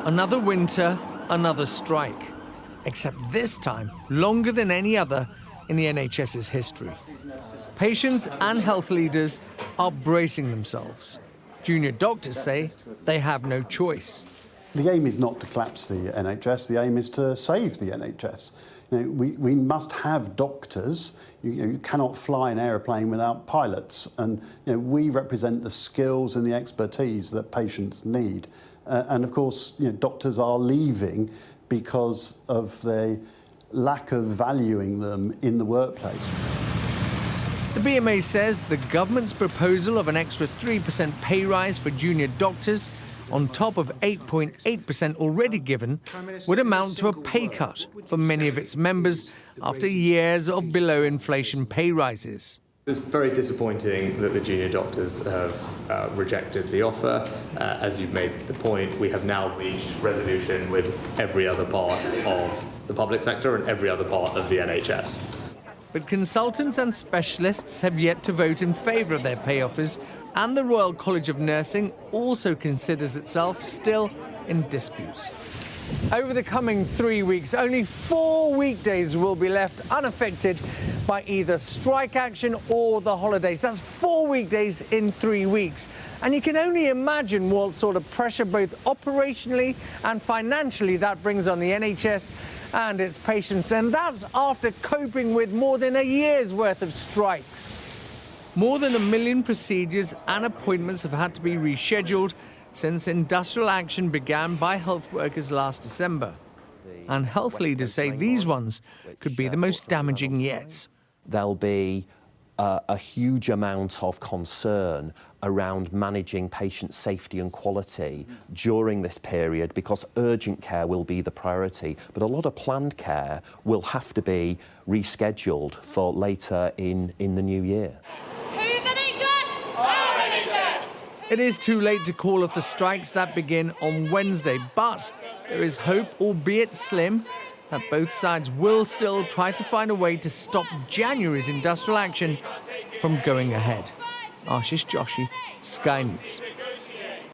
Another winter, another strike. Except this time, longer than any other in the NHS's history. Patients and health leaders are bracing themselves. Junior doctors say they have no choice. The aim is not to collapse the NHS, the aim is to save the NHS. We must have doctors. You cannot fly an aeroplane without pilots, and we represent the skills and the expertise that patients need. And of course, doctors are leaving because of the lack of valuing them in the workplace. The BMA says the government's proposal of an extra 3% pay rise for junior doctors, on top of 8.8% already given, would amount to a pay cut for many of its members after years of below-inflation pay rises. It's very disappointing that the junior doctors have rejected the offer. As you've made the point, we have now reached resolution with every other part of the public sector and every other part of the NHS. But consultants and specialists have yet to vote in favour of their pay offers, and the Royal College of Nursing also considers itself still in dispute. Over the coming 3 weeks, only 4 weekdays will be left unaffected by either strike action or the holidays. That's 4 weekdays in 3 weeks. And you can only imagine what sort of pressure, both operationally and financially, that brings on the NHS and its patients. And that's after coping with more than a year's worth of strikes. More than 1 million procedures and appointments have had to be rescheduled since industrial action began by health workers last December. And health leaders say these ones could be the most damaging yet. There'll be a huge amount of concern around managing patient safety and quality during this period, because urgent care will be the priority, but a lot of planned care will have to be rescheduled for later in the new year. It is too late to call off the strikes that begin on Wednesday, but there is hope, albeit slim, that both sides will still try to find a way to stop January's industrial action from going ahead. Ashish Joshi, Sky News.